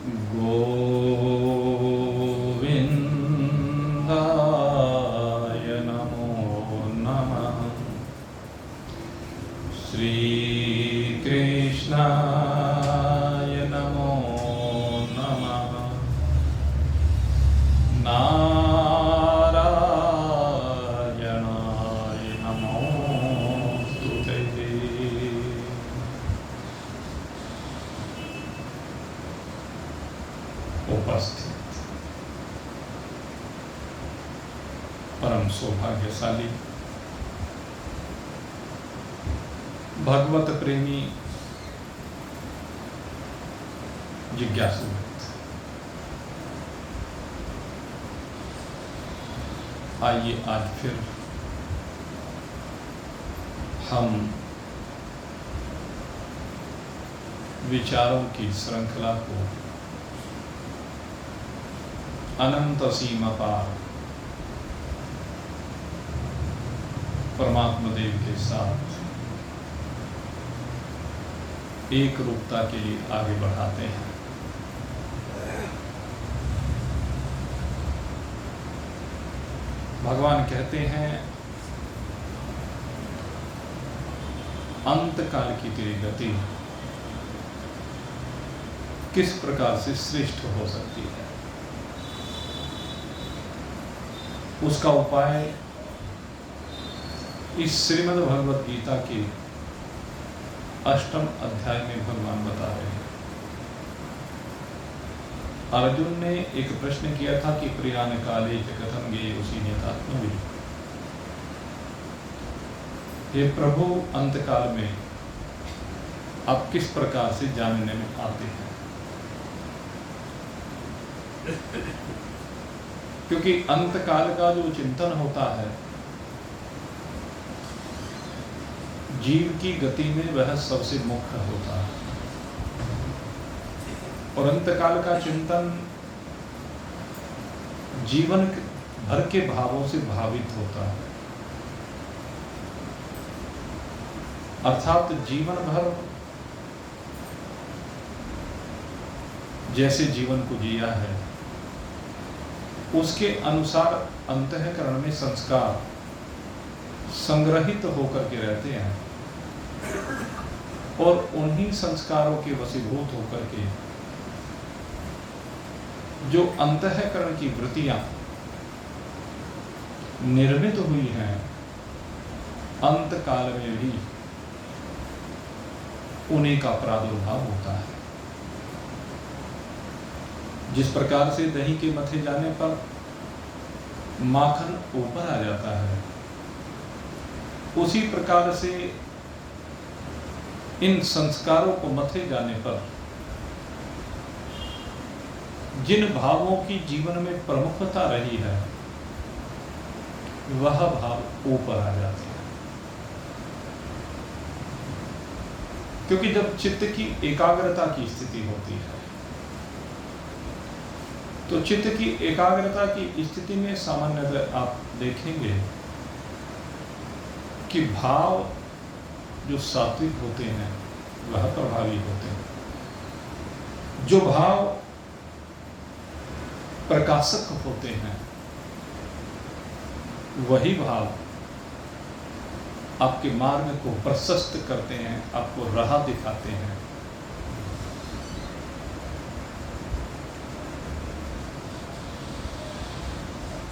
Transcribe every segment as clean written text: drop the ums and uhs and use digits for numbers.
गोविन्दाय नमो नमः। श्रीकृष्णाय नमो नमः। नारायणाय नमोस्तुते। उपस्थित परम सौभाग्यशाली भगवत प्रेमी जिज्ञासु भक्त, आइए आज फिर हम विचारों की श्रृंखला को अनंत सीमा पार परमात्मा देव के साथ एक रूपता के लिए आगे बढ़ाते हैं। भगवान कहते हैं अंत काल की तेरी गति किस प्रकार से श्रेष्ठ हो सकती है, उसका उपाय इस श्रीमद् भगवद गीता के 8वें अध्याय में भगवान बता रहे हैं। अर्जुन ने एक प्रश्न किया था कि प्रियान काले च कथम गेयोऽसि नियतात्मविद्। हे प्रभु, अंतकाल में आप किस प्रकार से जानने में आते हैं? क्योंकि अंतकाल का जो चिंतन होता है जीव की गति में वह सबसे मुख्य होता है, और अंतकाल का चिंतन जीवन भर के भावों से भावित होता है। अर्थात जीवन भर जैसे जीवन को जिया है उसके अनुसार अंतःकरण में संस्कार संग्रहित होकर के रहते हैं, और उन्हीं संस्कारों के वशीभूत होकर के जो अंतःकरण की वृत्तियां निर्मित हुई हैं अंतकाल में भी उन्हीं का प्रादुर्भाव होता है। जिस प्रकार से दही के मथे जाने पर माखन ऊपर आ जाता है, उसी प्रकार से इन संस्कारों को मथे जाने पर जिन भावों की जीवन में प्रमुखता रही है वह भाव ऊपर आ जाते हैं। क्योंकि जब चित्त की एकाग्रता की स्थिति होती है तो चित्त की एकाग्रता की स्थिति में सामान्यतः आप देखेंगे कि भाव जो सात्विक होते हैं वह प्रभावी होते हैं। जो भाव प्रकाशक होते हैं वही भाव आपके मार्ग को प्रशस्त करते हैं, आपको राह दिखाते हैं।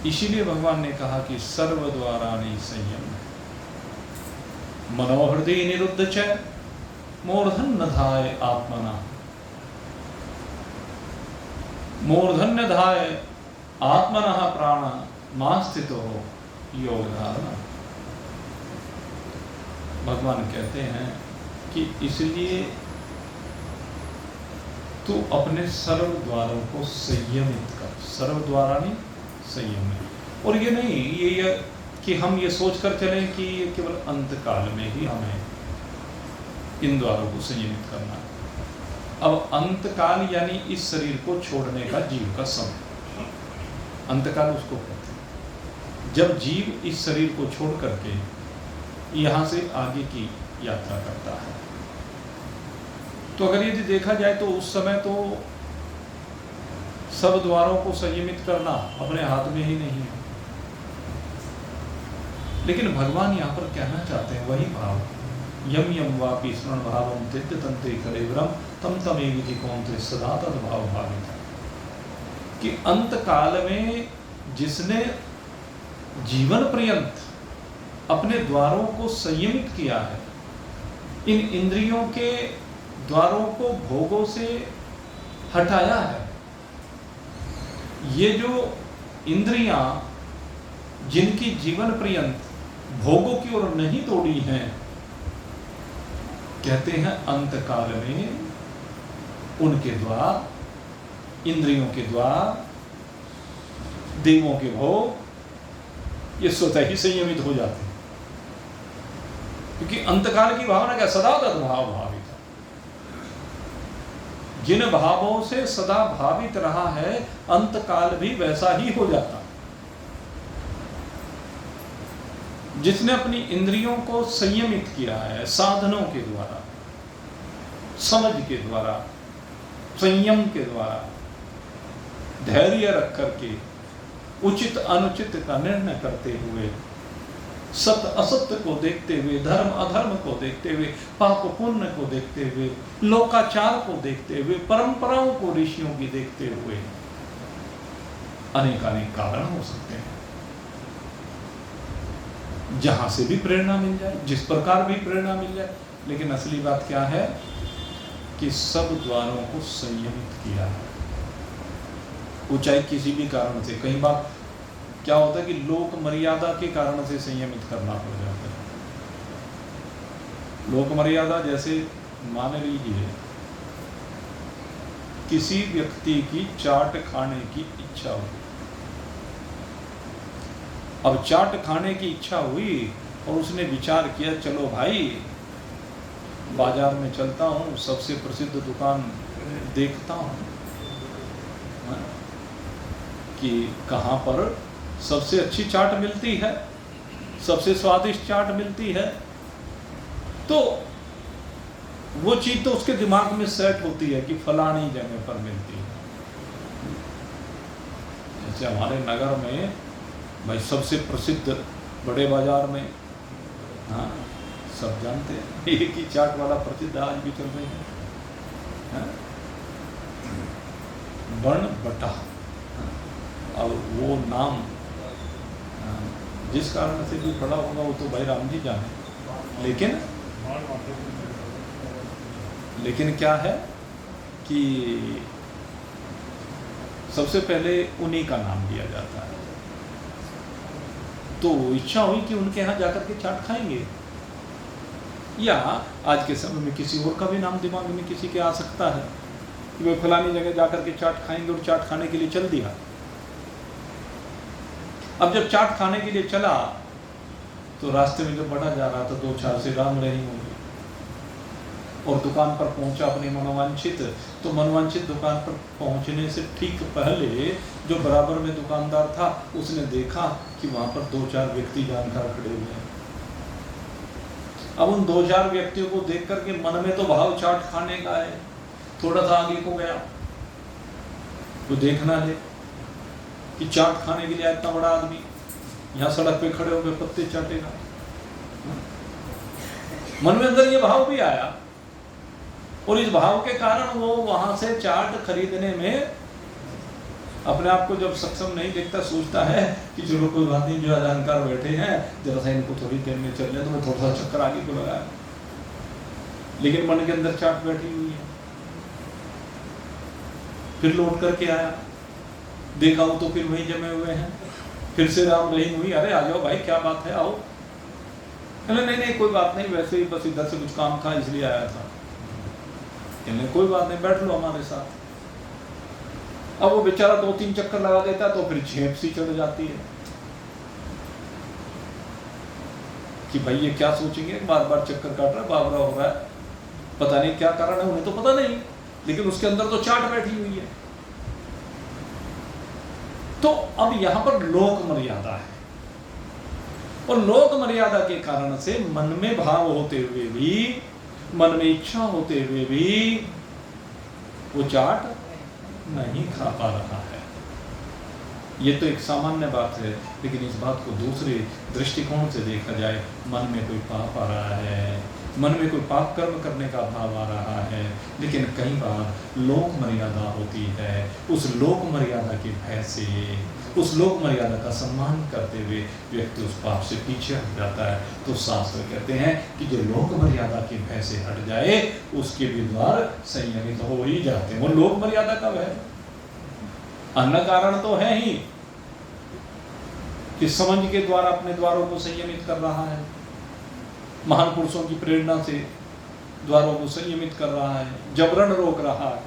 इसीलिए भगवान ने कहा कि सर्वद्वाराणि संयम मनोहृदय निरुद्ध च मूर्धन्य धाय आत्मना। मूर्धन्य धाय आत्मनः प्राण मा स्थितो योग धारणा। भगवान कहते हैं कि इसलिए तू अपने सर्व द्वारों को संयमित कर। सर्व द्वाराणि संयम। और ये नहीं ये कि हम ये सोच कर चलें कि ये केवल अंतकाल में ही हमें इन द्वारों को संयमित करना है। अब अंतकाल यानी इस शरीर को छोड़ने का जीव का समय, अंतकाल उसको कहते हैं। जब जीव इस शरीर को छोड़ करके यहाँ से आगे की यात्रा करता है, तो अगर यदि देखा जाए तो उस समय तो सब द्वारों को संयमित करना अपने हाथ में ही नहीं है। लेकिन भगवान यहाँ पर कहना चाहते हैं वही भाव, यम यम वापी स्मरण भावम तित्य तंते कलेवरम तम तमेविधि कौन्ते सदा तद्भाव भाविता, कि अंत काल में जिसने जीवन पर्यंत अपने द्वारों को संयमित किया है, इन इंद्रियों के द्वारों को भोगों से हटाया है, ये जो इंद्रियां जिनकी जीवन पर्यंत भोगों की ओर नहीं दौड़ी हैं, कहते हैं अंत काल में उनके द्वार, इंद्रियों के द्वार, देवों के भोग ये स्वतः ही संयमित हो जाते हैं। क्योंकि अंतकाल की भावना क्या, सदा तद्भाव भावित, जिन भावों से सदा भावित रहा है अंतकाल भी वैसा ही हो जाता। जिसने अपनी इंद्रियों को संयमित किया है साधनों के द्वारा, समझ के द्वारा, संयम के द्वारा, धैर्य रख करके उचित अनुचित का निर्णय करते हुए, सत्य असत्य को देखते हुए, धर्म अधर्म को देखते हुए, पाप पुण्य को देखते हुए, लोकाचार को देखते हुए, परंपराओं को ऋषियों की देखते हुए, अनेक अनेक कारण हो सकते हैं, जहां से भी प्रेरणा मिल जाए, जिस प्रकार भी प्रेरणा मिल जाए। लेकिन असली बात क्या है कि सब द्वारों को संयमित किया है, वो चाहे किसी भी कारण से। कई बार क्या होता है कि लोक मर्यादा के कारण से संयमित करना पड़ जाता है। लोक मर्यादा जैसे मान लीजिए किसी व्यक्ति की चाट खाने की इच्छा हुई, अब चाट खाने की इच्छा हुई और उसने विचार किया चलो भाई बाजार में चलता हूँ, सबसे प्रसिद्ध दुकान देखता हूँ कि कहाँ पर सबसे अच्छी चाट मिलती है, सबसे स्वादिष्ट चाट मिलती है। तो वो चीज तो उसके दिमाग में सेट होती है कि फलानी जगह पर मिलती है। जैसे हमारे नगर में भाई सबसे प्रसिद्ध बड़े बाजार में, हाँ सब जानते हैं, एक ही चाट वाला प्रसिद्ध आज भी चल रही है, बन बटा। अब वो नाम जिस कारण से भी पड़ा होगा वो तो भाई राम जी जाने, लेकिन क्या है कि सबसे पहले उन्हीं का नाम लिया जाता है। तो इच्छा हुई कि उनके यहाँ जाकर के चाट खाएंगे, या आज के समय में किसी और का भी नाम दिमाग में किसी के आ सकता है कि वे फलानी जगह जाकर के चाट खाएंगे, और चाट खाने के लिए चल दिया। अब जब चाट खाने के लिए चला तो रास्ते में जब बढ़ा जा रहा था दो चार से राम रही होंगे, और दुकान पर पहुंचा अपनी मनोवांछित, तो मनोवांछित दुकान पर पहुंचने से ठीक पहले जो बराबर में दुकानदार था उसने देखा कि वहां पर दो चार व्यक्ति जानकार खड़े हुए हैं। अब उन दो चार व्यक्तियों को देख करके मन में तो भाव चाट खाने का है, थोड़ा सा आगे को गया वो देखना ले कि चाट खाने के लिए इतना बड़ा आदमी यहाँ सड़क पे खड़े होकर पत्ते चाटेगा। मन में अंदर ये भाव भी आया, और इस भाव के कारण वो वहां से चाट खरीदने में अपने आप को जब सक्षम नहीं देखता, सोचता है कि चलो कोई बात नहीं, जो जानकार बैठे हैं जरा सा इनको थोड़ी देर में चल ले तो मैं थोड़ा सा चक्कर आगे को लगाया। लेकिन मन के अंदर चाट बैठी हुई है। फिर लौट करके आया, देखा वो तो फिर वही जमे हुए हैं, फिर से राम रहीम हुई, अरे आ जाओ भाई क्या बात है आओ। नहीं कोई बात नहीं, वैसे ही बस इधर से कुछ काम था इसलिए आया था। कोई बात नहीं, बैठ लो हमारे साथ। अब वो बेचारा दो तीन चक्कर लगा देता तो फिर झेप सी चढ़ जाती है कि भाई ये क्या सोचेंगे, बार बार चक्कर काट रहा है, बावरा हो रहा है, पता नहीं क्या कारण है, उन्हें तो पता नहीं, लेकिन उसके अंदर तो चाट बैठी हुई है। तो अब यहां पर लोक मर्यादा है, और लोक मर्यादा के कारण से मन में भाव होते हुए भी, मन में इच्छा होते हुए भी वो चाट नहीं खा पा रहा है। ये तो एक सामान्य बात है, लेकिन इस बात को दूसरे दृष्टिकोण से देखा जाए, मन में कोई पाप आ रहा है, मन में कोई पाप कर्म करने का भाव आ रहा है, लेकिन कई बार लोक मर्यादा होती है, उस लोक मर्यादा के भय से, उस लोक मर्यादा का सम्मान करते हुए व्यक्ति उस पाप से पीछे हट जाता है। तो शास्त्र कहते हैं कि जो लोक मर्यादा के भय से हट जाए उसके भी द्वार संयमित हो ही जाते हैं। वो लोक मर्यादा का भय, अन्न कारण तो है ही कि समझ के द्वारा अपने द्वारों को संयमित कर रहा है, महान पुरुषों की प्रेरणा से द्वारों को संयमित कर रहा है, जबरन रोक रहा है।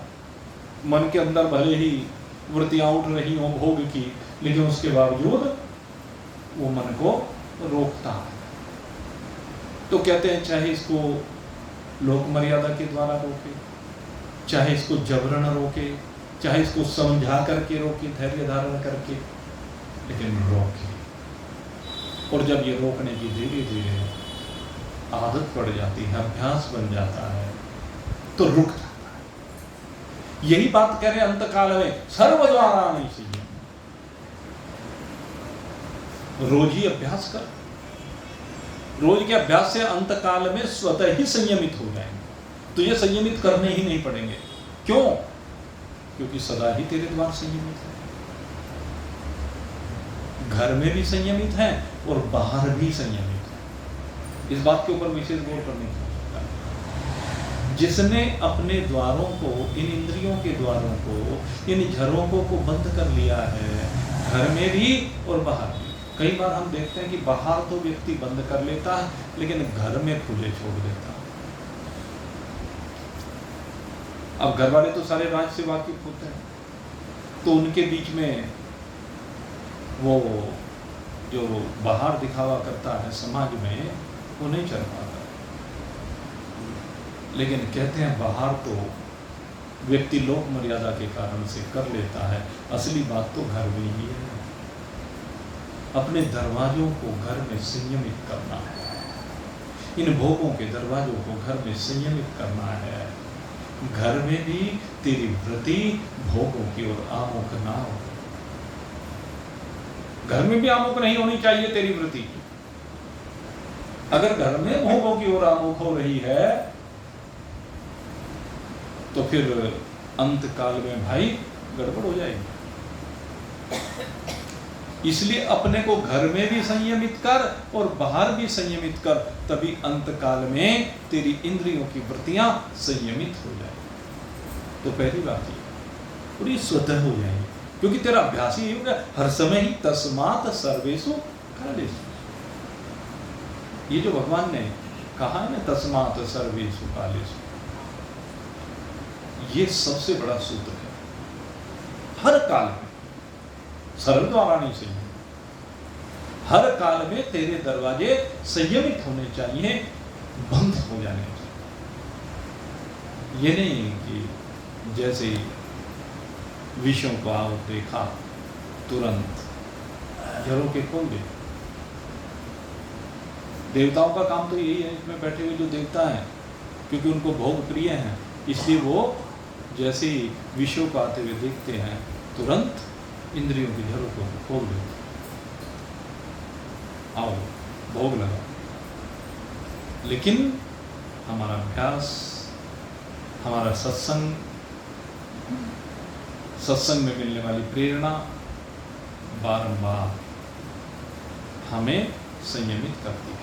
मन के अंदर भले ही वृत्तियां उठ रही हों भोग की, लेकिन उसके बावजूद वो मन को रोकता है। तो कहते हैं चाहे इसको लोक मर्यादा के द्वारा रोके, चाहे इसको जबरन रोके, चाहे इसको समझा करके रोके, धैर्य धारण करके, लेकिन रोके। और जब ये रोकने की धीरे धीरे आदत पड़ जाती है, अभ्यास बन जाता है, तो रुक जाता है। यही बात कह रहे अंतकाल में सर्वद्वारा नहीं संयम। रोज ही अभ्यास कर, रोज के अभ्यास से अंतकाल में स्वतः ही संयमित हो जाएंगे। तो ये संयमित करने ही नहीं पड़ेंगे। क्यों? क्योंकि सदा ही तेरे द्वार संयमित है, घर में भी संयमित है और बाहर भी संयमित है। इस बात के ऊपर विशेष गौर करने की आवश्यकता है। जिसने अपने द्वारों को, इन इंद्रियों के द्वारों को, इन झरोकों को बंद कर लिया है, घर में भी और बाहर भी। कई बार हम देखते हैं कि बाहर तो व्यक्ति बंद कर लेता है, लेकिन घर में खुले छोड़ देता है। अब घर वाले तो सारे राज से वाकिफ होते हैं, तो उनके बीच में वो जो बाहर दिखावा करता है समाज में, वो नहीं चल पाता। लेकिन कहते हैं बाहर तो व्यक्ति लोक मर्यादा के कारण से कर लेता है, असली बात तो घर में ही है। अपने दरवाजों को घर में संयमित करना है, इन भोगों के दरवाजों को घर में संयमित करना है। घर में भी तेरी वृत्ति भोगों की ओर आमुख ना हो। घर में भी आमुख नहीं होनी चाहिए तेरी वृत्ति। अगर घर में भोगों की ओर आमुख हो रही है तो फिर अंत काल में भाई गड़बड़ हो जाएगी। इसलिए अपने को घर में भी संयमित कर और बाहर भी संयमित कर, तभी अंत काल में तेरी इंद्रियों की वृत्तियां संयमित हो जाएगी। तो पहली बात ये पूरी स्वतः हो जाएगी, क्योंकि तेरा अभ्यास ही होगा हर समय ही तस्मात् सर्वेषु कालेषु। ये जो भगवान ने कहा है ना, तस्मात् सर्वेषु कालेषु, ये सबसे बड़ा सूत्र है। हर काल में, सरल द्वारा नहीं संयम, हर काल में तेरे दरवाजे संयमित होने चाहिए, बंद हो जाने चाहिए। ये नहीं कि जैसे विषयों को आओ देखा तुरंत झरोके खोल दे। देवताओं का काम तो यही है, इसमें बैठे हुए जो देवता हैं, क्योंकि उनको भोग प्रिय हैं, इसलिए वो जैसे ही विषयों को आते हुए देखते हैं तुरंत इंद्रियों की झरोकों को खोल देते, आओ भोग लगा। लेकिन हमारा अभ्यास, हमारा सत्संग में मिलने वाली प्रेरणा बारंबार हमें संयमित करती है।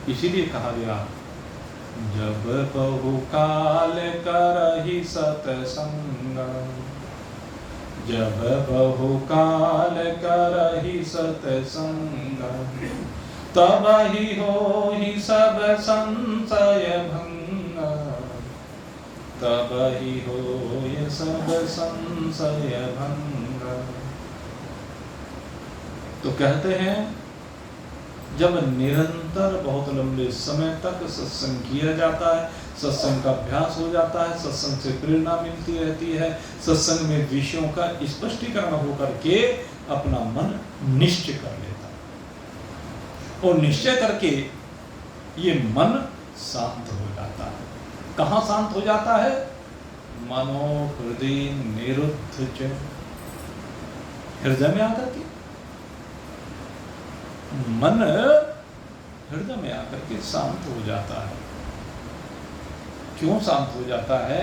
इसीलिए कहा गया, जब बहुकाल करहि सत्संग, जब बहुकाल करहि सत्संग, तब ही होहि सब संशय भंग, तब ही होय सब संशय भंग। तो कहते हैं जब निरंतर बहुत लंबे समय तक सत्संग किया जाता है, सत्संग का अभ्यास हो जाता है, सत्संग से प्रेरणा मिलती रहती है, सत्संग में विषयों का स्पष्टीकरण होकर के अपना मन निश्चय कर लेता है, और निश्चय करके ये मन शांत हो जाता है। कहाँ शांत हो जाता है? मनो हृदय निरुद्ध च, हृदय में आकर के मन हृदय में आकर के शांत हो जाता है। क्यों शांत हो जाता है?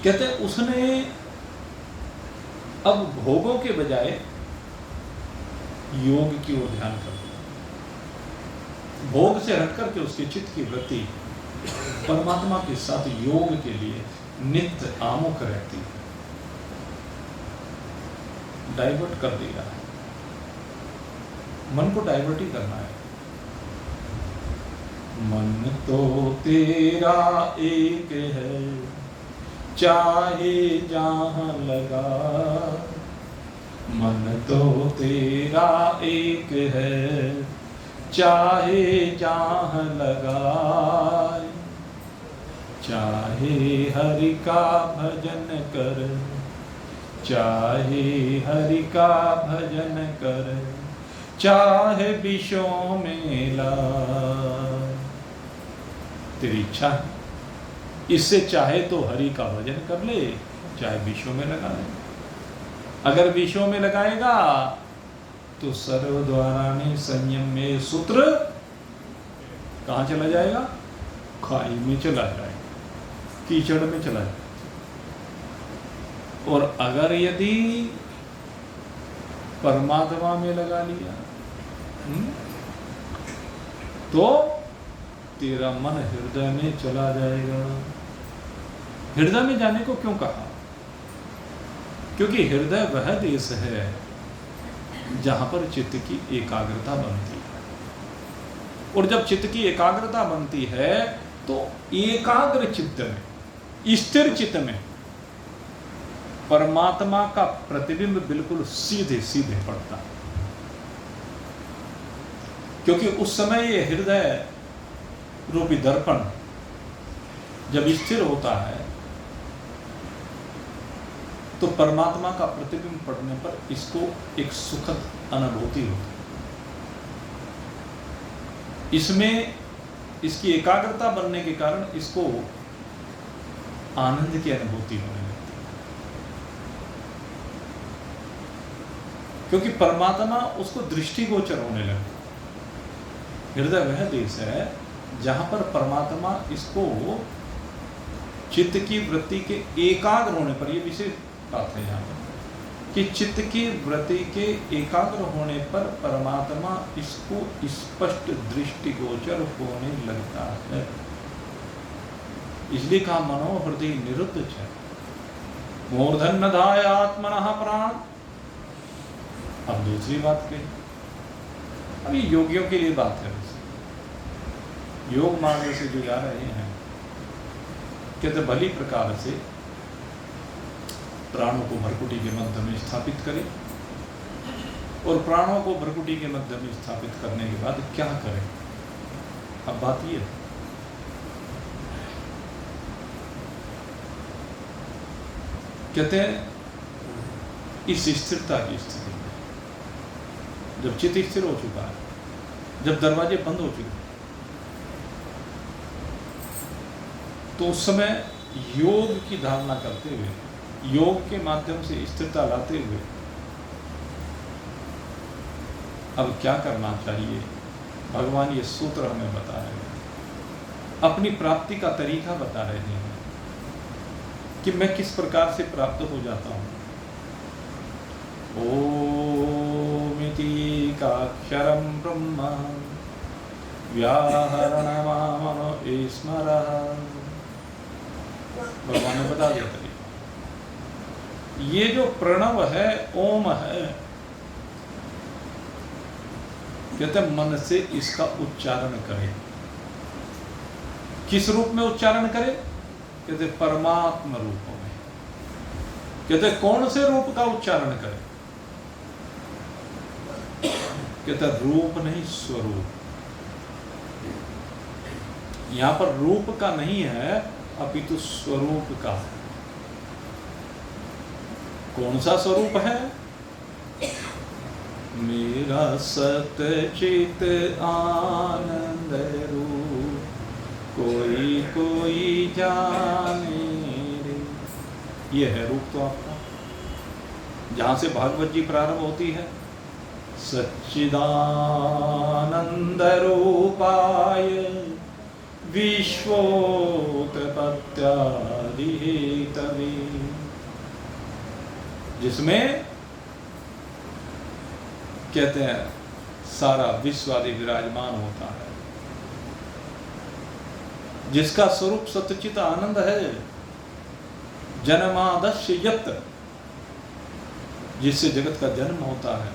कहते उसने अब भोगों के बजाय योग की ओर ध्यान कर दिया। भोग से हटकर के उसके चित्त की वृत्ति परमात्मा के साथ योग के लिए नित्य आमुख रहती है, डाइवर्ट कर दिया है। मन को डाइवर्ट ही करना है। मन तो तेरा एक है, चाहे जहां लगा। मन तो तेरा एक है, चाहे जहां लगा। चाहे हरि का भजन कर, चाहे हरि का भजन कर, चाहे विषयों में ला। तेरी इच्छा है, इससे चाहे तो हरि का भजन कर ले, चाहे विषयों में लगा ले। अगर विषयों में लगाएगा तो सर्वद्वाराणि संयम में सूत्र कहां चला जाएगा? खाई में चला जाएगा, कीचड़ में चला जाएगा। और अगर यदि परमात्मा में लगा लिया तो तेरा मन हृदय में चला जाएगा। हृदय में जाने को क्यों कहा? क्योंकि हृदय वह देश है जहां पर चित्त की एकाग्रता बनती है। और जब चित्त की एकाग्रता बनती है तो एकाग्र चित्त में, स्थिर चित्त में परमात्मा का प्रतिबिंब बिल्कुल सीधे सीधे पड़ता है। क्योंकि उस समय ये हृदय रूपी दर्पण जब स्थिर होता है तो परमात्मा का प्रतिबिंब पड़ने पर इसको एक सुखद अनुभूति होती है। इसमें इसकी एकाग्रता बनने के कारण इसको आनंद की अनुभूति होने लगती है। क्योंकि परमात्मा उसको दृष्टिगोचर होने लगता है। हृदय वह देश है जहां पर परमात्मा इसको चित्त की वृत्ति के एकाग्र होने पर, यह विशेष बात है यहाँ पर कि चित्त की वृत्ति के एकाग्र होने पर परमात्मा इसको स्पष्ट दृष्टिगोचर होने लगता है। इसलिए कहा मनो हृदय निरुद्ध है, मूर्धन्य धाय आत्मनः प्राण। अब दूसरी बात कही, अभी योगियों के लिए बात है। योग मार्ग से जो जा रहे हैं कहते भली प्रकार से प्राणों को भ्रकुटी के मध्य में स्थापित करें, और प्राणों को भ्रकुटी के मध्य में स्थापित करने के बाद क्या करें? अब बात यह है, कहते हैं इस स्थिरता की स्थिति में जब चित्त स्थिर हो चुका है, जब दरवाजे बंद हो चुके, तो उस समय योग की धारणा करते हुए, योग के माध्यम से स्थिरता लाते हुए अब क्या करना चाहिए? भगवान ये सूत्र हमें बता रहे हैं, अपनी प्राप्ति का तरीका बता रहे हैं कि मैं किस प्रकार से प्राप्त हो जाता हूं। ओमिति काक्षरम ब्रह्म व्याहरणमामनो ईश्वरः। भगवान ने बता दिया तरीका। ये जो प्रणव है, ओम है, कहते मन से इसका उच्चारण करें। किस रूप में उच्चारण करें? कहते परमात्मा रूप में। कहते कौन से रूप का उच्चारण करें? कहते रूप नहीं, स्वरूप। यहां पर रूप का नहीं है, अपितु स्वरूप का है। कौन सा स्वरूप है? मेरा सतचित आनंद रूप कोई कोई जाने रे। ये है रूप तो आपका, जहां से भागवत जी प्रारंभ होती है, सच्चिदानंद रूपाय विश्वोत्पत्त्यादिहेतवे, जिसमें कहते हैं सारा विश्व आदि विराजमान होता है, जिसका स्वरूप सच्चित आनंद है, जन्मादस्य यत्, जिससे जगत का जन्म होता है,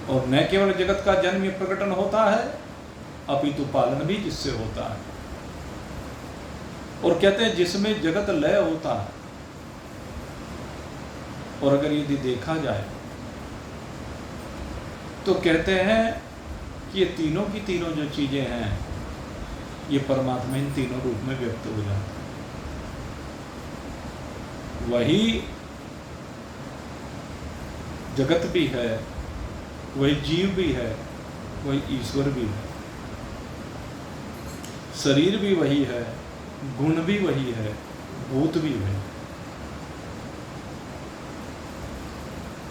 और न केवल जगत का जन्म या प्रकटन होता है, अपितु पालन भी जिससे होता है। और कहते हैं जिसमें जगत लय होता है। और अगर यदि देखा जाए तो कहते हैं कि ये तीनों की तीनों जो चीजें हैं, ये परमात्मा इन तीनों रूप में व्यक्त हो जाता है। वही जगत भी है, वही जीव भी है, वही ईश्वर भी है, शरीर भी वही है, गुण भी वही है, भूत भी है।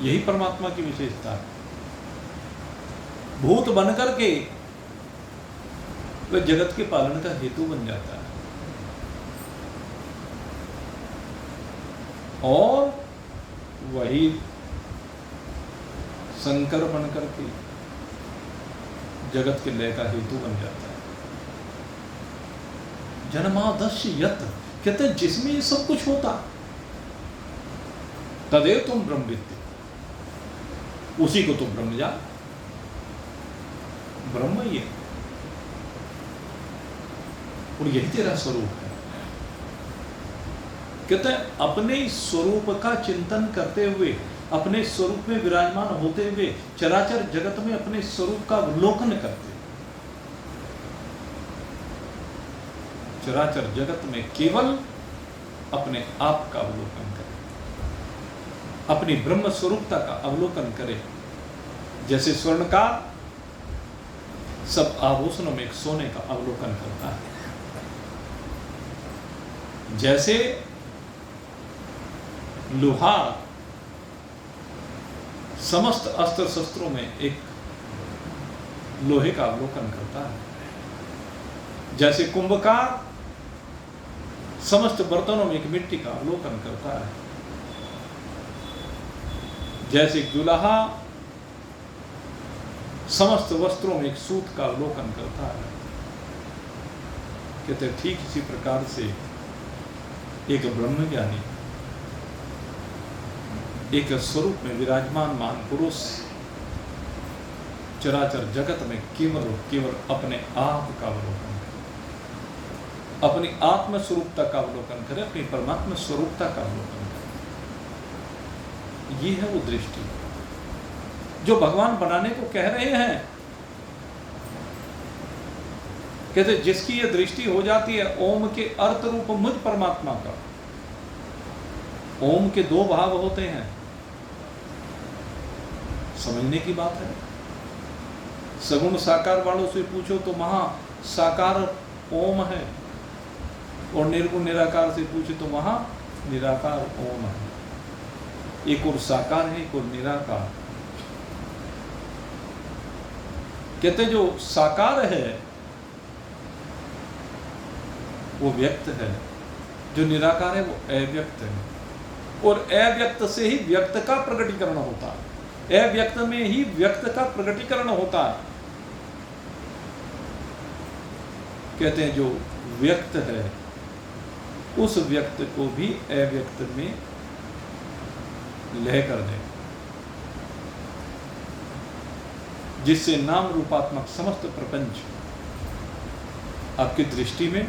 यही परमात्मा की विशेषता है। भूत बनकर के वह जगत के पालन का हेतु बन जाता है, और वही शंकर बनकर के जगत के लय का हेतु बन जाता है। जन्मादस्य यत्, कहते हैं जिसमें ये सब कुछ होता, तदेव तुम ब्रह्मविद्य, उसी को तुम ब्रह्म जान। ब्रह्म ही है, और यही तेरा स्वरूप है। कहते हैं अपने स्वरूप का चिंतन करते हुए, अपने स्वरूप में विराजमान होते हुए चराचर जगत में अपने स्वरूप का अवलोकन करते, चराचर जगत में केवल अपने आप का अवलोकन करें, अपनी ब्रह्म स्वरूपता का अवलोकन करें। जैसे स्वर्ण का सब आभूषणों में एक सोने का अवलोकन करता है, जैसे लोहार समस्त अस्त्र शस्त्रों में एक लोहे का अवलोकन करता है, जैसे कुंभकार समस्त बर्तनों में एक मिट्टी का अवलोकन करता है, जैसे जुलाहा समस्त वस्त्रों में एक सूत का अवलोकन करता है। कहते ठीक इसी प्रकार से एक ब्रह्मज्ञानी, एक स्वरूप में विराजमान महान पुरुष चराचर जगत में केवल केवल अपने आप का अवलोकन करे, अपनी आत्म स्वरूपता का अवलोकन करे, अपनी परमात्मा स्वरूपता का अवलोकन करे। ये है वो दृष्टि जो भगवान बनाने को कह रहे हैं। कहते जिसकी ये दृष्टि हो जाती है ओम के अर्थ रूप मुझ परमात्मा का। ओम के दो भाव होते हैं, समझने की बात है। सगुण साकार वालों से पूछो तो वहां साकार ओम है, और निर्गुण निराकार से पूछो तो वहां निराकार ओम है। एक और साकार है, एक और निराकार। कहते जो साकार है वो व्यक्त है, जो निराकार है वो अव्यक्त है, और अव्यक्त से ही व्यक्त का प्रकटीकरण होता है, अव्यक्त में ही व्यक्त का प्रकटीकरण होता है। कहते हैं जो व्यक्त है उस व्यक्त को भी अव्यक्त में लय कर दे, जिससे नाम रूपात्मक समस्त प्रपंच आपकी दृष्टि में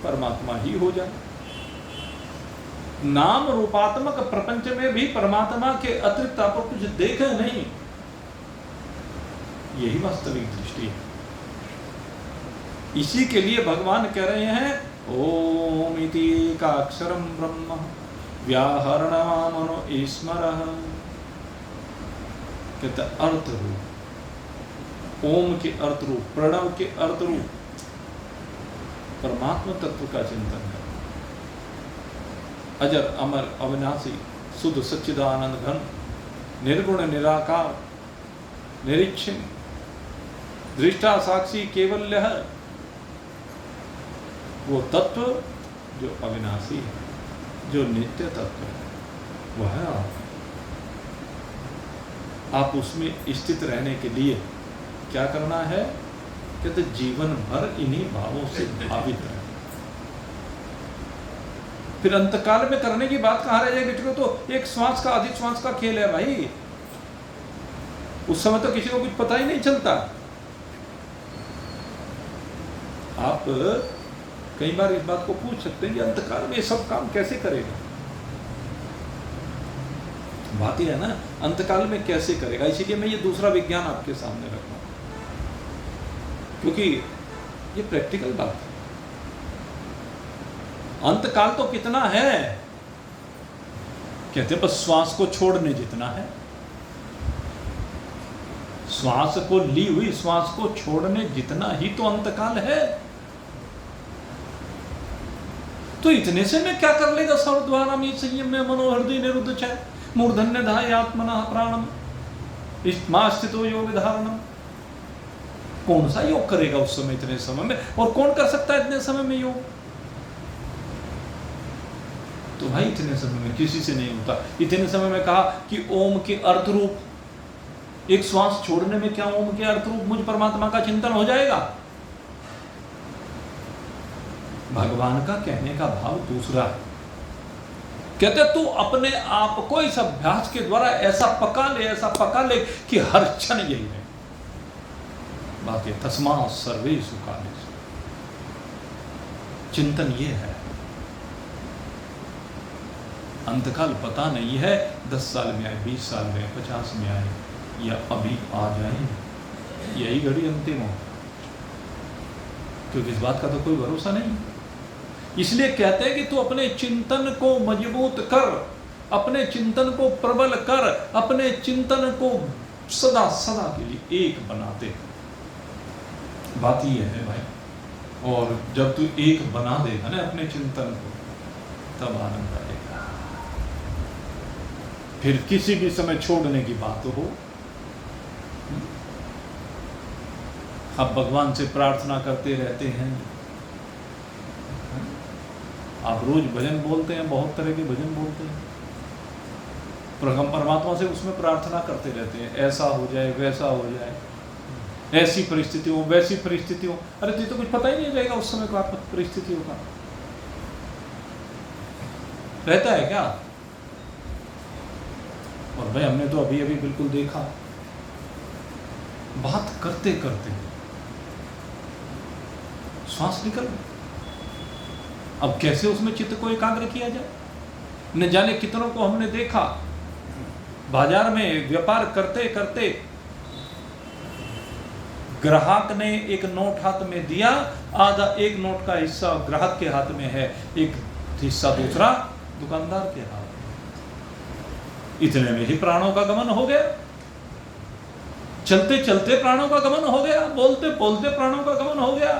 परमात्मा ही हो जाए। नाम रूपात्मक प्रपंच में भी परमात्मा के अतिरिक्त आप कुछ देखे नहीं, यही वास्तविक दृष्टि है। इसी के लिए भगवान कह रहे हैं ओम इति एकाक्षरम ब्रह्म व्याहरणमामनो ईश्वरः। कहते अर्थ रूप ओम के अर्थ रूप, प्रणव के अर्थ रूप परमात्मा तत्व का चिंतन है। अजर अमर अविनाशी शुद्ध सच्चिदानंद घन निर्गुण निराकार निरीक्षण दृष्टा साक्षी केवल्य है, वो तत्व जो अविनाशी है, जो नित्य तत्व है, वह है आप उसमें स्थित रहने के लिए क्या करना है? कहते जीवन भर इन्हीं भावों से भावित रहे। फिर अंतकाल में करने की बात कहाँ रह जाएगी? बेटे, तो एक श्वास का अधिक श्वास का खेल है भाई। उस समय तो किसी को कुछ पता ही नहीं चलता। आप कई बार इस बात को पूछ सकते हैं कि अंतकाल में ये सब काम कैसे करेगा? बात यह है ना, अंतकाल में कैसे करेगा। इसीलिए मैं ये दूसरा विज्ञान आपके सामने रख रहा हूं, क्योंकि ये प्रैक्टिकल बात है। अंतकाल तो कितना है, कहते बस श्वास को छोड़ने जितना है। श्वास को ली हुई श्वास को छोड़ने जितना ही तो अंतकाल है। तो इतने से मैं क्या कर लेगा? सर्वद्वारा में संयम में मनोहृदय निरुद्ध छय मूर्धन्य धाय आत्मना प्राणम स्थितो योग धारणम। कौन सा योग करेगा उस समय, इतने समय में? और कौन कर सकता है इतने समय में योग? तो भाई इतने समय में किसी से नहीं होता। इतने समय में कहा कि ओम के अर्थ रूप, एक श्वास छोड़ने में क्या ओम के अर्थ रूप मुझ परमात्मा का चिंतन हो जाएगा? भगवान का कहने का भाव दूसरा है। कहते तू अपने आप को इस अभ्यास के द्वारा ऐसा पका ले कि हर क्षण यही रहे। बाकी तस्मा सर्वेषु कालेषु, चिंतन ये है। अंतकाल पता नहीं है, 10 साल में आए, 20 साल में, 50 में आए, या अभी आ जाए, यही घड़ी अंतिम हो। क्योंकि इस बात का तो कोई भरोसा नहीं। इसलिए कहते हैं कि तू अपने चिंतन को मजबूत कर, अपने चिंतन को प्रबल कर, अपने चिंतन को सदा सदा के लिए एक बनाते। बात यह है भाई। और जब तू एक बना देगा ना अपने चिंतन को, तब आनंद आएगा। फिर किसी भी समय छोड़ने की बात हो, आप भगवान से प्रार्थना करते रहते हैं। आप रोज भजन बोलते हैं, बहुत तरह के भजन बोलते हैं, पर हम परमात्मा से उसमें प्रार्थना करते रहते हैं, ऐसा हो जाए, वैसा हो जाए, ऐसी परिस्थिति हो, वैसी परिस्थिति हो। अरे तुझे तो कुछ पता ही नहीं जाएगा उस समय का परिस्थितियों का। रहता है क्या? और भाई हमने तो अभी अभी बिल्कुल देखा, बात करते करते श्वास निकल, अब कैसे उसमें चित्त को एकाग्र किया जाए? न जाने कितनों को हमने देखा बाजार में व्यापार करते करते, ग्राहक ने एक नोट हाथ में दिया, आधा एक नोट का हिस्सा ग्राहक के हाथ में है, एक हिस्सा दूसरा दुकानदार के हाथ में। इतने में ही प्राणों का गमन हो गया, चलते चलते प्राणों का गमन हो गया, बोलते बोलते प्राणों का गमन हो गया,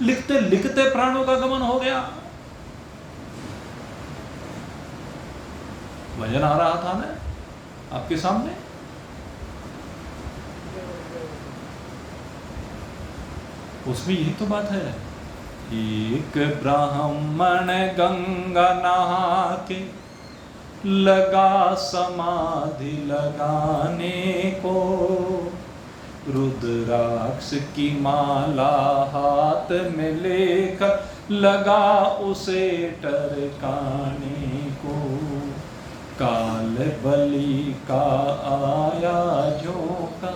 लिखते लिखते प्राणों का गमन हो गया। वजन आ रहा था ना आपके सामने। उसमें यही तो बात है। एक ब्राह्मण गंगा नहा के लगा समाधि लगाने को, रुद्राक्ष की माला हाथ में लेकर लगा उसे टरकाने को। काल बलि का आया झोंका,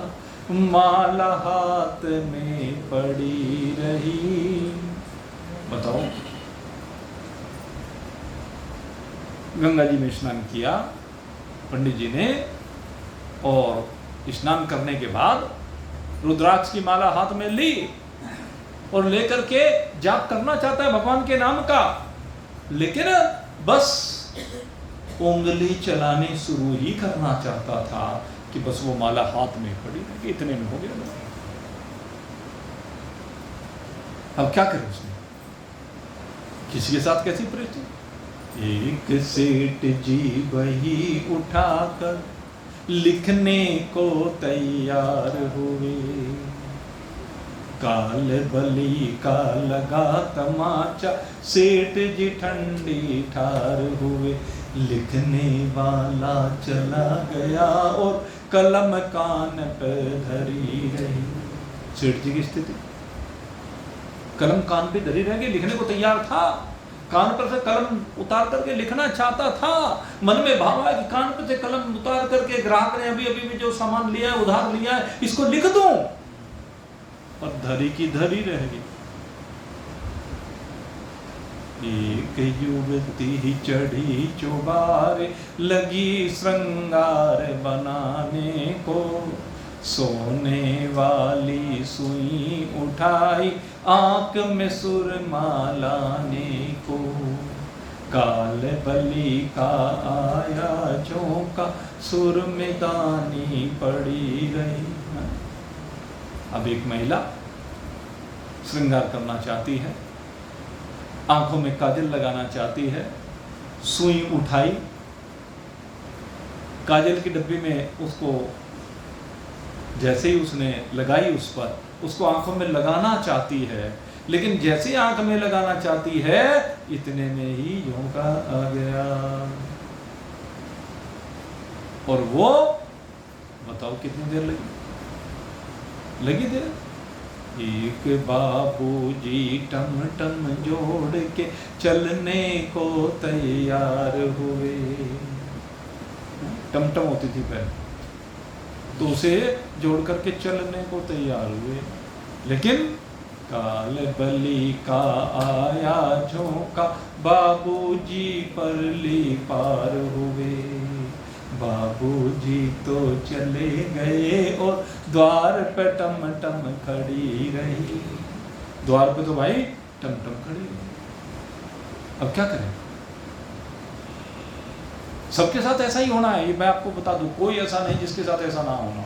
माला हाथ में पड़ी रही। बताओ, गंगा जी में स्नान किया पंडित जी ने, और स्नान करने के बाद रुद्राक्ष की माला हाथ में ली और लेकर के जाप करना चाहता है भगवान के नाम का, लेकिन बस उंगली चलानी शुरू ही करना चाहता था कि बस वो माला हाथ में पड़ी, इतने में हो गया। अब क्या करे उसने, किसी के साथ कैसी परिस्थिति। एक सेठ जी वही उठाकर लिखने को तैयार हुए, काल बली का लगा तमाचा, सेठ जी ठंडी ठार हुए। लिखने वाला चला गया और कलम कान पे धरी रही। सेठ जी की स्थिति, कलम कान पे धरी रह गई, लिखने को तैयार था, कान पर से कलम उतार करके लिखना चाहता था। मन में भाव है कि कान पर से कलम उतार करके ग्राहक ने अभी अभी जो सामान लिया है, उधार लिया है, इसको लिख दूं, और धरी की धरी रह गई। एक युवती ही चढ़ी चुबारे, लगी श्रृंगार बनाने को, सोने वाली सुई उठाई, आंख में सुरमा लाने को, काल बली का आया झोंका, सुर में दानी पड़ी रही। अब एक महिला श्रृंगार करना चाहती है, आंखों में काजल लगाना चाहती है, सुई उठाई, काजल की डब्बी में उसको जैसे ही उसने लगाई, उस पर उसको आंखों में लगाना चाहती है, लेकिन जैसे ही आंख में लगाना चाहती है, इतने में ही झोंका आ गया। और वो बताओ कितनी देर लगी देर। एक बाबूजी टम टम जोड़ के चलने को तैयार हुए। टमटम होती थी पहले, तो उसे जोड़ करके चलने को तैयार हुए, लेकिन काल बली का आया झोंका, बाबूजी परली पार हुए। बाबूजी तो चले गए और द्वार पे टम टम खड़ी रही। द्वार पे तो भाई टम टम खड़ी रही। अब क्या करें, सबके साथ ऐसा ही होना है, ये मैं आपको बता दूं, कोई ऐसा नहीं जिसके साथ ऐसा ना होना।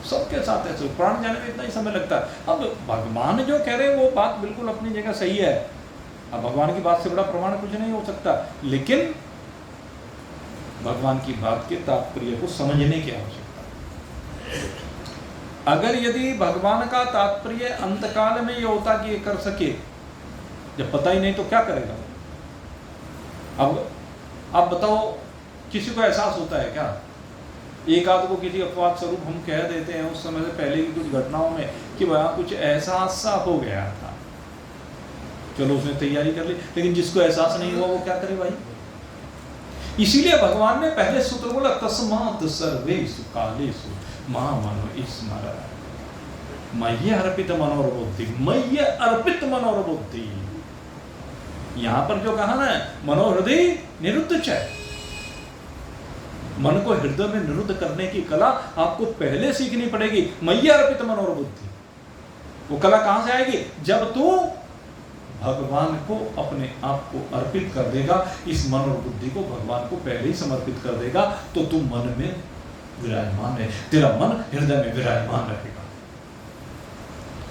सबके साथ ऐसे, प्राण जाने में इतना ही समय लगता है। अब भगवान जो कह रहे हैं वो बात बिल्कुल अपनी जगह सही है, अब भगवान की बात से बड़ा प्रमाण कुछ नहीं हो सकता, लेकिन भगवान की बात के तात्पर्य को समझने की आवश्यकता है। अगर यदि भगवान का तात्पर्य अंतकाल में ये होता कि ये कर सके, जब पता ही नहीं तो क्या करेगा। अब आप बताओ, किसी को एहसास होता है क्या? एक आध को किसी अपवाद स्वरूप हम कह देते हैं उस समय से पहले की कुछ घटनाओं में कि वहां कुछ एहसास सा हो गया था, चलो उसने तैयारी कर ली, लेकिन जिसको एहसास नहीं हुआ वो क्या करे भाई। इसीलिए भगवान ने पहले सूत्र बोला, तस्मात् सर्वेषु कालेषु मां मनो स्मर, मय्य अर्पित मनोरबुद्धि, मय्य अर्पित मनोरबुद्धि। यहां पर जो कहा ना, मनोहृदय निरुद्ध च, मन को हृदय में निरुद्ध करने की कला आपको पहले सीखनी पड़ेगी। मय्य अर्पित मनोरबुद्धि, वो कला कहां से आएगी? जब तू भगवान को अपने आप को अर्पित कर देगा, इस मन और बुद्धि को भगवान को पहले ही समर्पित कर देगा, तो तू मन में विराजमान है, तेरा मन हृदय में विराजमान रहेगा।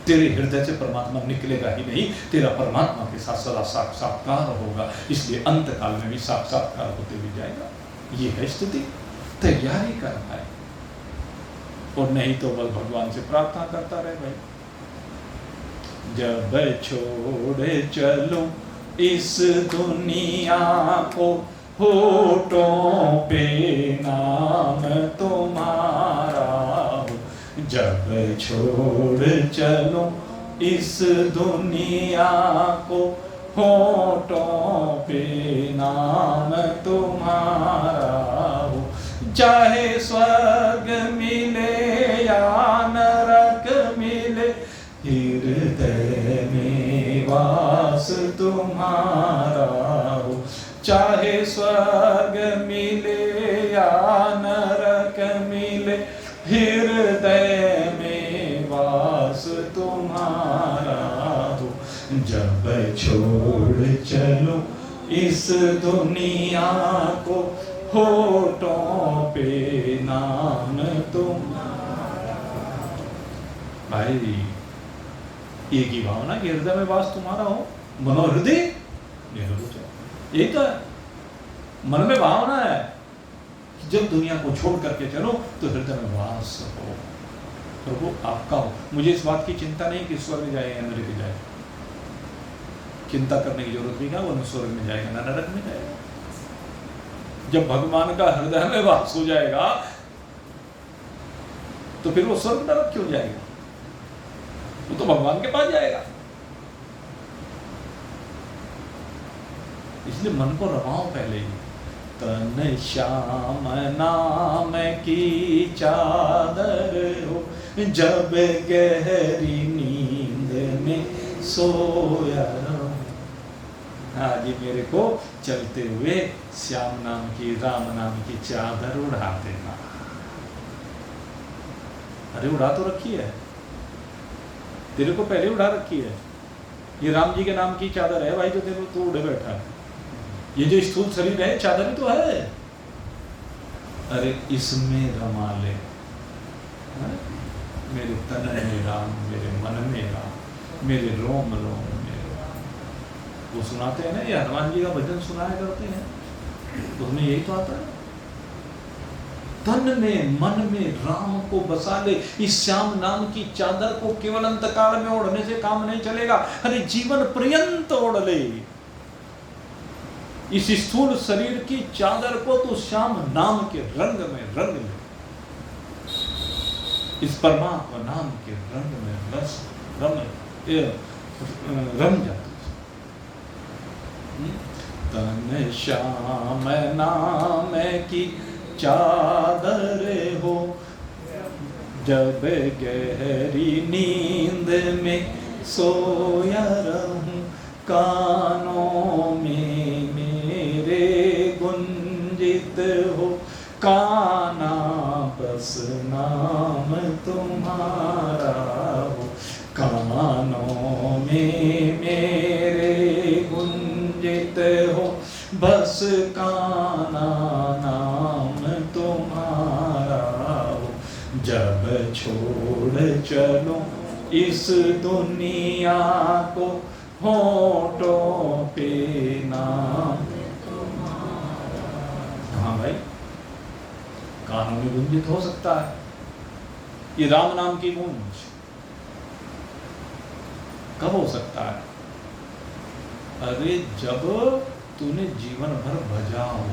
तेरे हृदय से परमात्मा निकलेगा ही नहीं, तेरा परमात्मा के साथ सदा साक्षात्कार होगा। इसलिए अंत काल में भी साक्षात्कार होते भी जाएगा। ये है स्थिति, तैयारी करना है, और नहीं तो बस भगवान से प्रार्थना करता रहे भाई। जब छोड़ चलो इस दुनिया को, होठों पे नाम तुम्हारा हो। जब छोड़ चलो इस दुनिया को, होठों पे नाम तुम्हारा हो। चाहे स्वर्ग मिले या नरक मिले, हृदय में वास तुम्हारा हो। चाहे स्वर्ग मिले या नरक मिले, हृदय में वास तुम्हारा हो। जब छोड़ चलो इस दुनिया को, होठों पे नाम तुम्हारा। भाई एक ही भावना कि हृदय में वास तुम्हारा हो, मनोहृदय निरुद्ध। यही तो है, मन में भावना है कि जब दुनिया को छोड़ करके चलो तो हृदय में वास हो, प्रभु आपका हो। मुझे इस बात की चिंता नहीं कि स्वर्ग जाए या नरक जाए, चिंता करने की जरूरत नहीं, क्या वो न स्वर्ग में जाएगा न नरक में जाएगा। जब भगवान का हृदय में वास हो जाएगा तो फिर वो स्वर्ग नरक क्यों जाएगा, वो तो भगवान के पास जाएगा। इसलिए मन को रमाओ पहले ही। तन श्याम नाम की चादर हो, जब गहरी नींद में सोया रहूं। आज मेरे को चलते हुए श्याम नाम की, राम नाम की चादर उड़ा देना। अरे उड़ा तो रखी है, तेरे को पहले उड़ा रखी है। ये राम जी के नाम की चादर है भाई, जो तेरे को तू उड़े बैठा है। ये जो स्थूल शरीर है चादर ही तो है। अरे इसमें रमा ले, मेरे तन में राम, मेरे मन में राम, मेरे रोम रोम में राम। वो सुनाते हैं ना, ये हनुमान जी का भजन सुनाया करते हैं, तो उसमें यही तो आता है। तन में मन में राम को बसा ले। इस श्याम नाम की चादर को केवल अंतकाल में ओढ़ने से काम नहीं चलेगा, अरे जीवन पर्यंत ओढ़ ले। इस स्थूल शरीर की चादर को तो श्याम नाम के रंग में रंग ले, इस परमात्मा नाम के रंग में बस रम जा। तन श्याम नाम की चादर हो, जब गहरी नींद में सोया रहूं। कानों में मेरे गुंजित हो, काना बस नाम तुम्हारा हो। कानों में मेरे गुंजित हो, बस काना नाम तुम्हारा हो। जब छोड़ चलो इस दुनिया को, होठों पे नाम तुम्हारा। हाँ भाई, कानों में गुंजित हो सकता है ये राम नाम की गूंज। कब हो सकता है? अरे जब तूने जीवन भर भजा हो,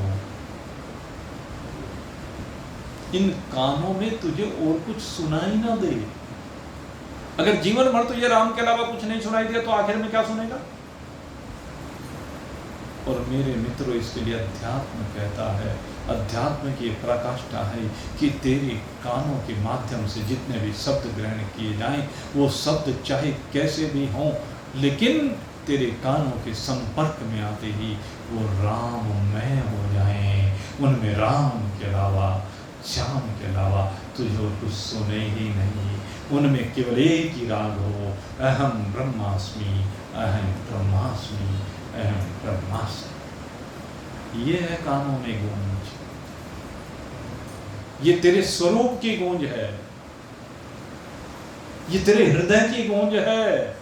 इन कानों में तुझे और कुछ सुनाई ना दे। अगर जीवन भर तुझे राम के अलावा कुछ नहीं सुनाई दिया तो आखिर में क्या सुनेगा? और मेरे मित्रों, इसके लिए अध्यात्म कहता है, अध्यात्म की पराकाष्ठा है कि तेरे कानों के माध्यम से जितने भी शब्द ग्रहण किए जाएं, वो शब्द चाहे कैसे भी हों, लेकिन तेरे कानों के संपर्क में आते ही वो राममय हो जाएं। उनमें राम के अलावा, श्याम के अलावा तुझे और कुछ सुने ही नहीं। उनमें केवल एक ही राग हो, अहम ब्रह्मास्मि, अहम ब्रह्मास्मि, अहम ब्रह्मास्मि। ये है कानों में गूंज, ये तेरे स्वरूप की गूंज है, ये तेरे हृदय की गूंज है।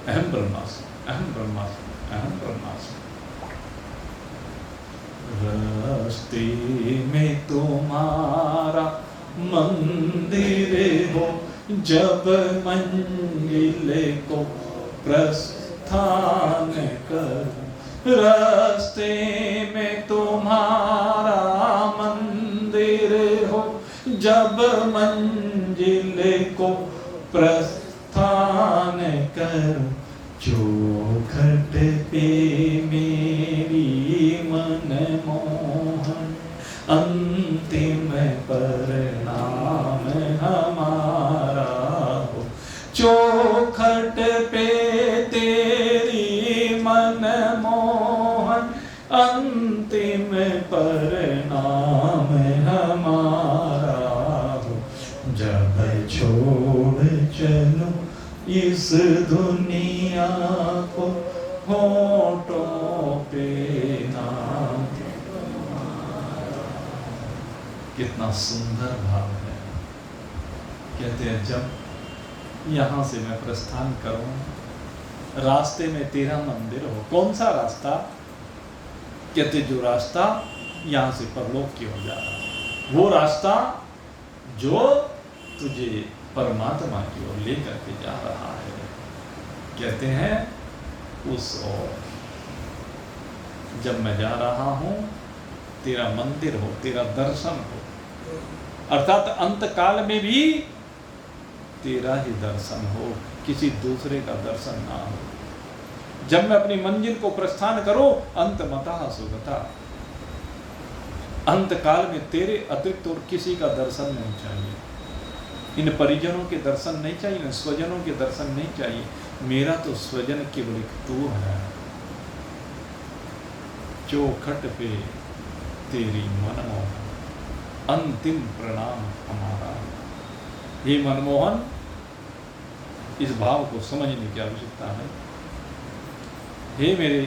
अहम ब्रह्मास्मि, अहम ब्रह्मास्मि, अहम ब्रह्मास्मि। रास्ते में तुम्हारा मंदिर हो, जब मंजिल को प्रस्थान कर। रास्ते में तुम्हारा मंदिर हो, जब मंजिल को प्रस्थान कर। चौखट पे मेरी मनमोहन, अंतिम परिणाम हमारा हो। चौखट पे तेरी मनमोहन, अंतिम परिणाम हमारा हो। जब छोड़ चलो इस दुनिया को, होठों पे नाम। कितना सुंदर भाव है। कहते हैं जब यहाँ से मैं प्रस्थान करूं, रास्ते में तेरा मंदिर हो। कौन सा रास्ता? कहते जो रास्ता यहाँ से परलोक की ओर जा रहा है, वो रास्ता जो तुझे परमात्मा की ओर लेकर के जा रहा है। कहते हैं उस ओर जब मैं जा रहा हूं, तेरा मंदिर हो, तेरा दर्शन हो, अर्थात अंत काल में भी तेरा ही दर्शन हो, किसी दूसरे का दर्शन ना हो। जब मैं अपनी मंजिल को प्रस्थान करूं, अंत मतः सुगता, अंत काल में तेरे अतिरिक्त और किसी का दर्शन नहीं चाहिए। इन परिजनों के दर्शन नहीं चाहिए, इन स्वजनों के दर्शन नहीं चाहिए। मेरा तो स्वजन केवल एक तू है। चौखट पे तेरी मनमोहन, अंतिम प्रणाम हमारा। हे मनमोहन, इस भाव को समझने की आवश्यकता है। हे मेरे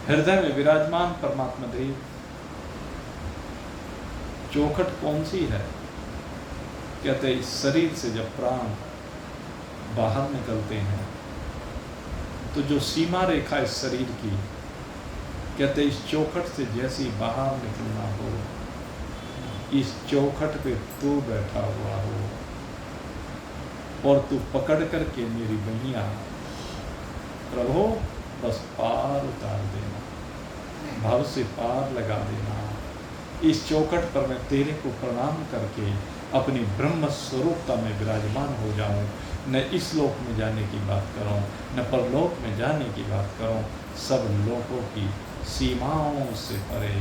हृदय में विराजमान परमात्मा देव, चौखट कौन सी है? कहते हैं इस शरीर से जब प्राण बाहर निकलते हैं तो जो सीमा रेखा इस शरीर की, कहते इस चौखट से जैसी बाहर निकलना हो, इस चौखट पे तू बैठा हुआ हो और तू पकड़ करके मेरी बहिया प्रभु बस पार उतार देना, भाव से पार लगा देना। इस चौखट पर मैं तेरे को प्रणाम करके अपनी ब्रह्म स्वरूपता में विराजमान हो जाऊं। न इस लोक में जाने की बात करूं, न परलोक में जाने की बात करूं, सब लोगों की सीमाओं से परे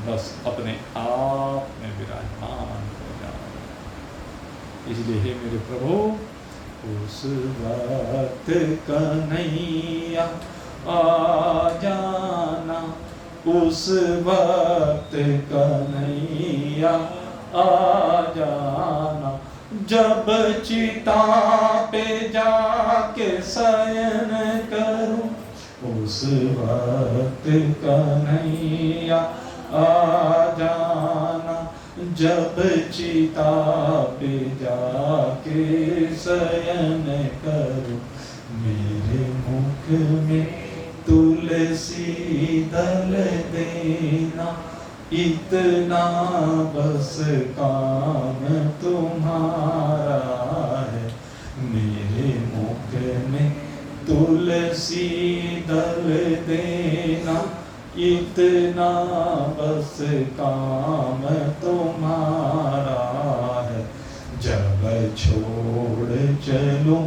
बस अपने आप में विराजमान हो जाऊं। इसलिए हे मेरे प्रभु, उस वक्त कन्हैया आ जाना, उस वक्त कन्हैया आ जाना, जब चिता पे जाके शयन करूं, उस वक्त कन्हैया आ जाना, जब चिता पे जाके शयन करूं। मेरे मुख में तुलसी दल देना, इतना बस काम तुम्हारा है। मेरे मुख में तुलसी दल देना, इतना बस काम तुम्हारा है। जब छोड़ चलूं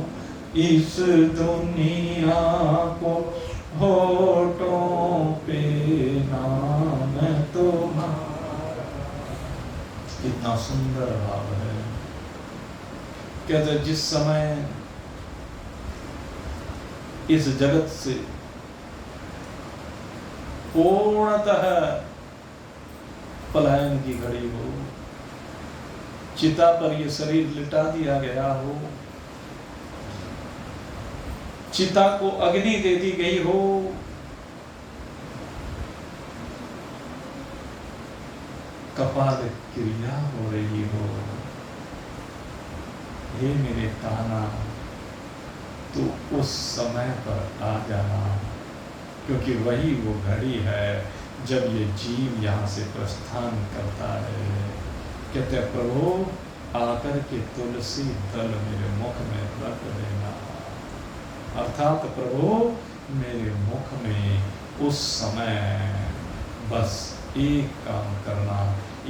इस दुनिया को, होठों पे नाम तुम्हारा। कितना सुंदर भाव है। कहते जिस समय इस जगत से पूर्णतः पलायन की घड़ी हो, चिता पर यह शरीर लिटा दिया गया हो, चिता को अग्नि दे दी गई हो, कपाल क्रिया हो रही हो, हे मेरे कान्हा, तू उस समय पर आ जाना, क्योंकि वही वो घड़ी है जब ये जीव यहाँ से प्रस्थान करता है। कहते हैं प्रभु आकर के तुलसी दल मेरे मुख में रख देना, अर्थात प्रभु मेरे मुख में उस समय बस एक काम करना,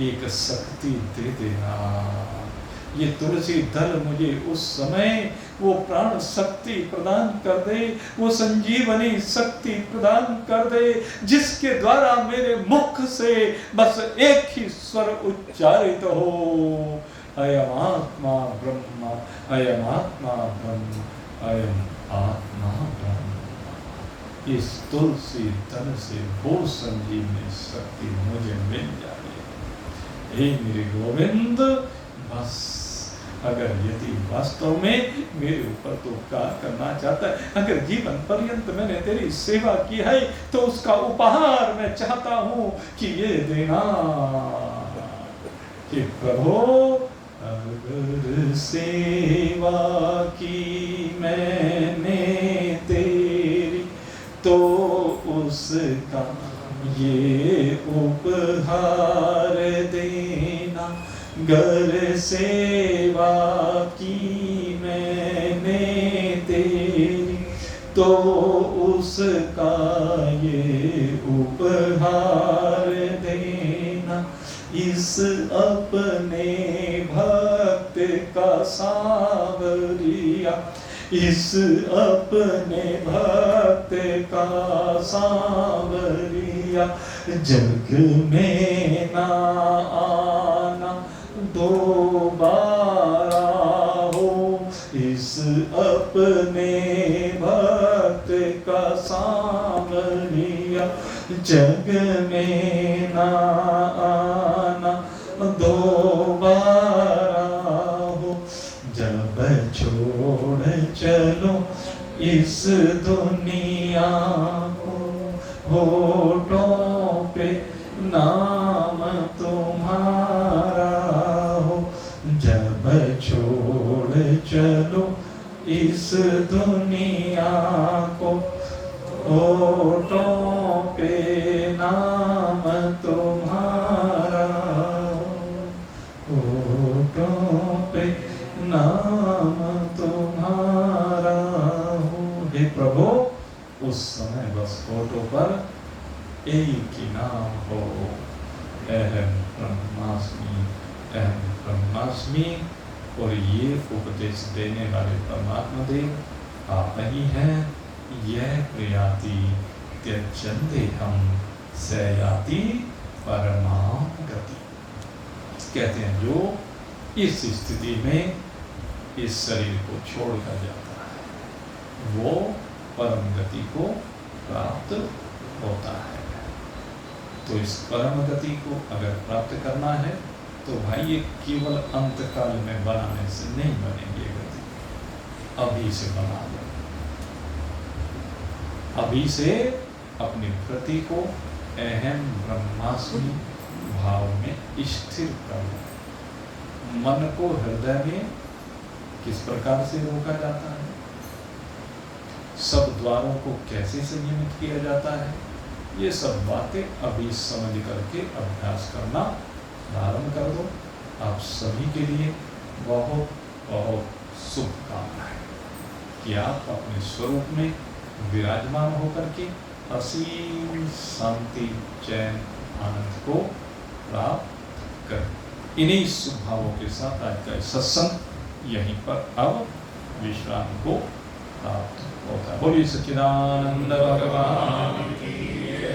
एक शक्ति दे देना। ये तुलसी दल मुझे उस समय वो प्राण शक्ति प्रदान कर दे, वो संजीवनी शक्ति प्रदान कर दे, जिसके द्वारा मेरे मुख से बस एक ही स्वर उच्चारित हो, अयम आत्मा ब्रह्म, अयम आत्मा ब्रह्म, अयम आत्मा ब्रह्म। इस तुलसी दल से वो संजीवनी शक्ति मुझे मिल जाए। हे मेरे गोविंद, बस अगर यदि वास्तव में मेरे ऊपर तो उपकार करना चाहता है, अगर जीवन पर्यंत मैंने तेरी सेवा की है, तो उसका उपहार मैं चाहता हूं कि ये देना कि प्रभु अगर सेवा की मैंने तेरी तो उसका ये उपहार देना। गर सेवा की मैंने तेरी तो उसका ये उपहार देना। इस अपने भक्त का सांवरिया, इस अपने भक्त का सांवरिया, जग में ना आना दोबारा हो। इस अपने भक्त का सांवरिया, जग में ना आना दोबारा हो। जब छोड़ चलो इस दुनिया को, होठों पे नाम तुम्हारा हो। जब छोड़ चलो इस दुनिया को, होठों पे नाम तुम्हारा, होठों पे नाम तुम्हारा हो। हे प्रभु, उस समय बस होठों पर एक ही नाम हो, अहम ब्रह्मास्मि, अहम ब्रह्मास्मि। और ये उपदेश देने वाले परमात्मा देव आप ही हैं। यह प्रयाति त्यजन्ते हम सयाति परमां गति। कहते हैं जो इस स्थिति में इस शरीर को छोड़कर जाता है वो परम गति को प्राप्त होता है। तो इस परम गति को अगर प्राप्त करना है तो भाई ये केवल अंतकाल में बनाने से नहीं बनेगी गति, अभी से बना लो। अभी से अपनी वृत्ति को अहम ब्रह्मास्मि भाव में स्थिर कर लो। मन को हृदय में किस प्रकार से रोका जाता है, सब द्वारों को कैसे संयमित किया जाता है, ये सब बातें अभी समझ करके अभ्यास करना प्रारंभ कर दो। आप सभी के लिए बहुत बहुत शुभकामनाएं कि आप अपने स्वरूप में विराजमान होकर के असीम शांति, चैन, आनंद को प्राप्त करें। इन्हीं शुभ भावों के साथ आज का सत्संग यहीं पर अब विश्राम को प्राप्त होता है। बोलिए सच्चिदानंद भगवान